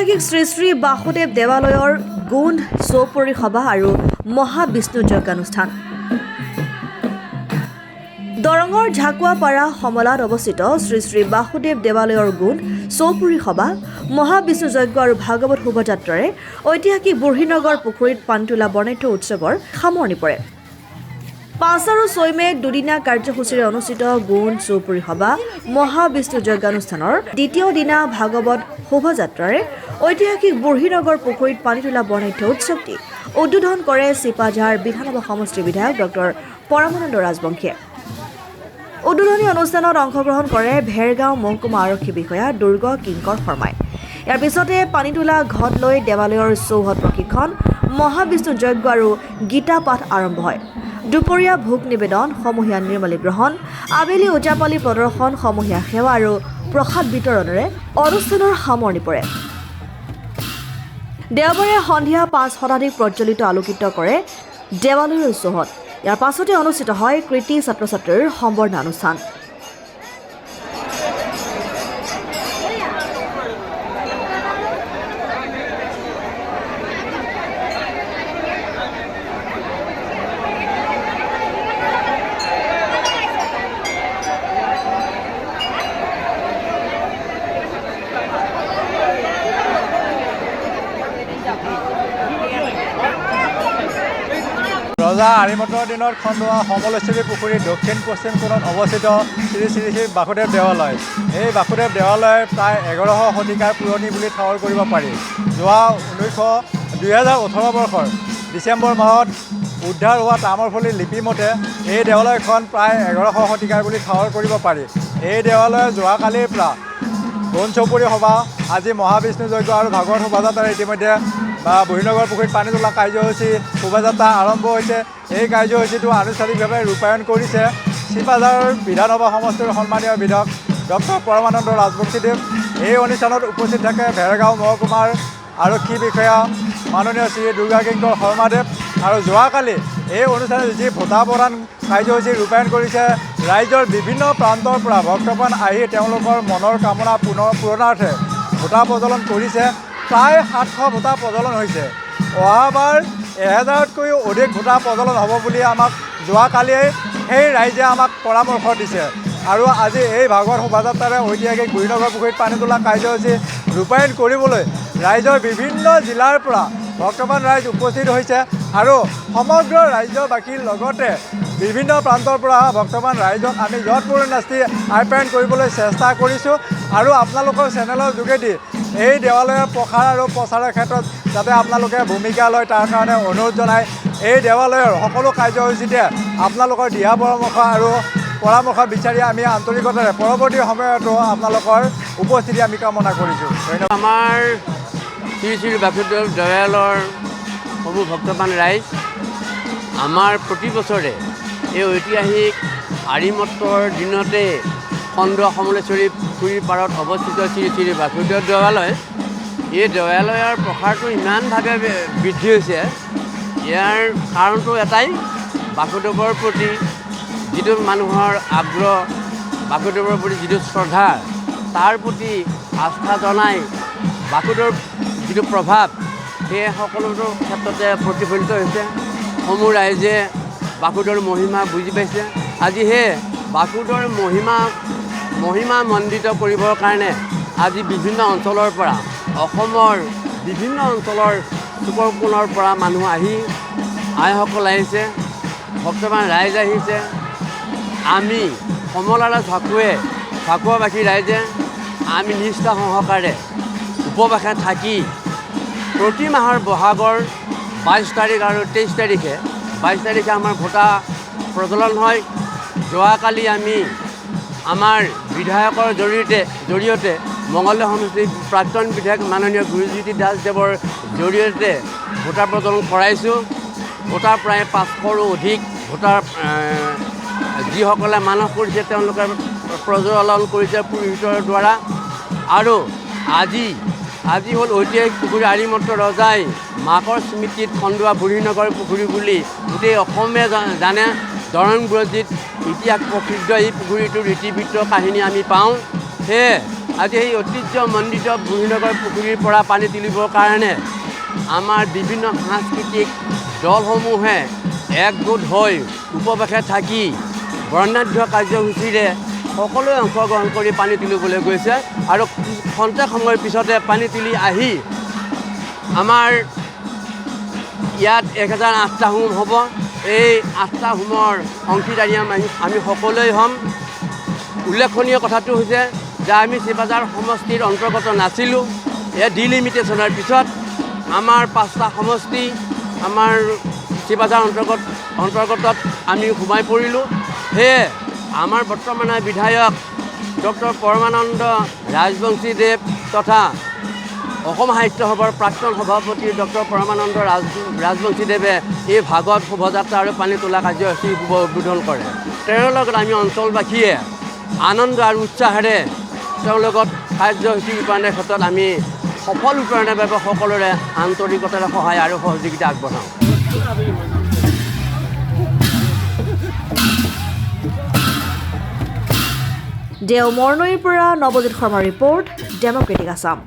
ঐতিহাসিক শ্ৰী শ্ৰী বাসুদেৱ দেৱালয়ৰ গোন্ধ চৌপৰী সভা আৰু মহাবিষ্ণু যজ্ঞানুষ্ঠান দৰঙৰ ঝাকুৱাপাৰা সমলাত অৱস্থিত শ্ৰী শ্ৰী বাসুদেৱ দেৱালয়ৰ গোন্ধ চৌপৰী সভা মহাবিষ্ণু যজ্ঞ আৰু ভাগৱত শোভাযাত্ৰাৰে ঐতিহাসিক বুঢ়ীনগৰ পুখুৰীত পানীতোলা বৰ্ণাঢ্য উৎসৱৰ সামৰণি পৰে 5 আৰু 6 মে'ত দুদিনীয়া কাৰ্যসূচীৰে অনুষ্ঠিত গোন্ধ চৌপৰী সভা মহাবিষ্ণু যজ্ঞানুষ্ঠানৰ দ্বিতীয় দিনা ভাগৱত শোভাযাত্ৰাৰে ঐতিহাসিক বুঢ়ীনগৰ পুখুৰীত পানীতোলা বৰ্ণাঢ্য উৎসৱটি উদ্বোধন কৰে চিপাঝাৰ বিধানসভা সমষ্টিৰ বিধায়ক ডক্টৰ পৰমানন্দ ৰাজবংশীয়ে উদ্বোধনী অনুষ্ঠানত অংশগ্ৰহণ কৰে ভেৰগাঁও মহকুমা আৰক্ষী বিষয়া দুৰ্গ কিংকৰ শৰ্মাই ইয়াৰ পিছতে পানীতোলা ঘট লৈ দেৱালয়ৰ চৌহদ প্ৰশিক্ষণ মহাবিষ্ণু যজ্ঞ আৰু গীতা পাঠ আৰম্ভ হয় দুপৰীয়া ভোগ নিবেদন সমূহীয়া নিৰ্মালী গ্ৰহণ আবেলি ওজাপালি প্ৰদৰ্শন সমূহীয়া সেৱা আৰু প্ৰসাদ বিতৰণেৰে অনুষ্ঠানৰ সামৰণি পৰে দেওবাৰে সন্ধিয়া 5 শতাধিক প্ৰজ্বলিত আলোকিত কৰে দেৱালয়ৰ চৌহদ ইয়াৰ পাছতে অনুষ্ঠিত হয় কৃতি ছাত্ৰ ছাত্ৰীৰ সম্বৰ্ধনা অনুষ্ঠান ৰজা আৰিমতৰ দিনত খন্দোৱা সমলেশ্বৰী পুখুৰীৰ দক্ষিণ পশ্চিম কোণত অৱস্থিত শ্ৰী শ্ৰী শ্ৰী বাসুদেৱ দেৱালয় এই বাসুদেৱ দেৱালয় প্ৰায় 1100 শতিকাৰ পুৰণি বুলি ঠাৱৰ কৰিব পাৰি যোৱা 2018 বৰ্ষৰ ডিচেম্বৰ মাহত উদ্ধাৰ হোৱা তামৰফলি লিপিমতে এই দেৱালয়খন প্ৰায় 1100 শতিকাৰ বুলি ঠাৱৰ কৰিব পাৰি এই দেৱালয় যোৱাকালিৰ পৰা গোন্ধ চৌপৰী সভা আজি মহাবিষ্ণু যজ্ঞ আৰু ভাগৱত শোভাযাত্ৰাৰ ইতিমধ্যে বুঢ়ীনগৰ পুখুৰীত পানী তোলা কাৰ্যসূচী শোভাযাত্ৰা আৰম্ভ হৈছে এই কাৰ্যসূচীটো আনুষ্ঠানিকভাৱে ৰূপায়ণ কৰিছে চিপাঝাৰ বিধানসভা সমষ্টিৰ সন্মানীয় বিধায়ক ডক্টৰ পৰমানন্দ ৰাজবংশীদেৱ এই অনুষ্ঠানত উপস্থিত থাকে ভেৰগাঁও মহকুমাৰ আৰক্ষী বিষয়া মাননীয় শ্ৰী দুৰ্গা কিংকৰ শৰ্মাদেৱ আৰু যোৱাকালি এই অনুষ্ঠানত যি ভোটা প্ৰদান কাৰ্যসূচী ৰূপায়ণ কৰিছে ৰাইজৰ বিভিন্ন প্ৰান্তৰ পৰা ভক্তগণ আহি তেওঁলোকৰ মনৰ কামনা পূৰণাৰ্থে ভোটা প্ৰজ্বলন কৰিছে প্ৰায় 700 ভোটা প্ৰজ্বলন হৈছে অহাবাৰ 1000তকৈও অধিক ভোটা প্ৰজ্বলন হ'ব বুলি আমাক যোৱাকালিয়ে সেই ৰাইজে আমাক পৰামৰ্শ দিছে আৰু আজি এই ভাগৱত শোভাযাত্ৰাৰে ঐতিহাসিক বুঢ়ীনগৰ পুখুৰীত পানী তোলা কাৰ্যসূচী ৰূপায়ণ কৰিবলৈ ৰাইজৰ বিভিন্ন জিলাৰ পৰা ভক্তমান ৰাইজ উপস্থিত হৈছে আৰু সমগ্ৰ ৰাজ্যবাসীৰ লগতে বিভিন্ন প্ৰান্তৰ পৰা ভক্তমান ৰাইজক আমি যৎপৰোনাস্তি নাস্তি আপ্যায়ন কৰিবলৈ চেষ্টা কৰিছোঁ আৰু আপোনালোকৰ চেনেলৰ যোগেদি এই দেৱালয়ৰ প্ৰসাৰ আৰু প্ৰচাৰৰ ক্ষেত্ৰত যাতে আপোনালোকে ভূমিকা লয় তাৰ কাৰণে অনুৰোধ জনাই এই দেৱালয়ৰ সকলো কাৰ্যসূচীতে আপোনালোকৰ দিহা পৰামৰ্শ বিচাৰি আমি আন্তৰিকতাৰে পৰৱৰ্তী সময়তো আপোনালোকৰ উপস্থিতি আমি কামনা কৰিছোঁ ধন্যবাদ আমাৰ শ্ৰী শ্ৰী বাসুদেৱ দেৱালয়ৰ সমূহ ভক্তমান ৰাইজ আমাৰ প্ৰতি বছৰে এই ঐতিহাসিক আৰিমতৰ দিনতে খন্দোৱা সমলেশ্বৰী পুখুৰীৰ পাৰত অৱস্থিত শ্ৰী শ্ৰী বাসুদেৱ দেৱালয় এই দেৱালয়ৰ প্ৰসাৰটো ইমানভাৱে বৃদ্ধি হৈছে ইয়াৰ কাৰণটো এটাই বাসুদেৱৰ প্ৰতি যিটো মানুহৰ আগ্ৰহ বাসুদেৱৰ প্ৰতি যিটো শ্ৰদ্ধা তাৰ প্ৰতি আস্থা জনাই বাসুদেৱৰ যিটো প্ৰভাৱ সেই সকলোটো ক্ষেত্ৰতে প্ৰতিফলিত হৈছে সমূহ ৰাইজে বাসুদেৱৰ মহিমা বুজি পাইছে আজি সেই বাসুদেৱৰ মহিমা মণ্ডিত কৰিবৰ কাৰণে আজি বিভিন্ন অঞ্চলৰ পৰা অসমৰ বিভিন্ন অঞ্চলৰ চুকৰ কোণৰ পৰা মানুহ আইসকল আহিছে ভক্তমান ৰাইজ আহিছে আমি সমলাৰা ঝাকুৱাবাসী ৰাইজে আমি নিষ্ঠা সহকাৰে উপবাসে থাকি প্ৰতি মাহৰ বহাগৰ 22 তাৰিখ আৰু 23 তাৰিখে 22 তাৰিখে আমাৰ ভোটা প্ৰজ্বলন হয় যোৱাকালি আমি আমাৰ বিধায়কৰ জৰিয়তে মঙলদৈ সমষ্টিৰ প্ৰাক্তন বিধায়ক মাননীয় গুৰুজ্যোতি দাসদেৱৰ জৰিয়তে ভোটা প্ৰজ্বলন কৰাইছোঁ ভোটাৰ প্ৰায় 500ৰো অধিক ভোটাৰ যিসকলে মানস কৰিছে তেওঁলোকে প্ৰজ্বলন কৰিছে পুৰোহিতৰ দ্বাৰা আৰু আজি হ'ল ঐতিহাসিক পুখুৰী আৰিমতৰ ৰজাই মাকৰ স্মৃতিত খন্দোৱা বুঢ়ীনগৰ পুখুৰী বুলি গোটেই অসমে জানে দৰং বুৰঞ্জীত ইতিহাস প্ৰসিদ্ধ এই পুখুৰীটোৰ ইতিবৃত্ত কাহিনী আমি পাওঁ সেয়ে আজি সেই ঐতিহ্যমণ্ডিত বুঢ়ীনগৰ পুখুৰীৰ পৰা পানী তুলিবৰ কাৰণে আমাৰ বিভিন্ন সাংস্কৃতিক দলসমূহে একগোট হৈ উপবাসে থাকি বৰ্ণাঢ্য কাৰ্যসূচীৰে সকলোৱে অংশগ্ৰহণ কৰি পানী তুলিবলৈ গৈছে আৰু খন্তেক সময়ৰ পিছতে পানী তুলি আহি আমাৰ ইয়াত 1008টা হোম হ'ব। এই 8টা হোমৰ অংশীদাৰী আমি সকলোৱে হ'ম। উল্লেখনীয় কথাটো হৈছে যে আমি চিপাঝাৰ সমষ্টিৰ অন্তৰ্গত নাছিলোঁ। এই ডিলিমিটেশ্যনৰ পিছত আমাৰ 5টা সমষ্টি আমাৰ চিপাঝাৰ অন্তৰ্গতত আমি সোমাই পৰিলোঁ। সেয়ে আমাৰ বৰ্তমানৰ বিধায়ক ডক্টৰ পৰমানন্দ ৰাজবংশীদেৱ তথা অসম সাহিত্য সভাৰ প্ৰাক্তন সভাপতি ডক্টৰ পৰমানন্দ ৰাজবংশীদেৱে এই ভাগৱত শোভাযাত্ৰা আৰু পানী তোলা কাৰ্যসূচী শুভ উদ্বোধন কৰে। তেওঁৰ লগত আমি অঞ্চলবাসীয়ে আনন্দ আৰু উৎসাহেৰে তেওঁৰ লগত কাৰ্যসূচী ৰূপায়ণৰ ক্ষেত্ৰত আমি সফল ৰূপায়ণৰ বাবে সকলোৰে আন্তৰিকতাৰে সহায় আৰু সহযোগিতা আগবঢ়াওঁ। দেওমৰনৈৰ পৰা নৱজিত শৰ্মাৰ ৰিপৰ্ট, ডেমক্ৰেটিক আছাম।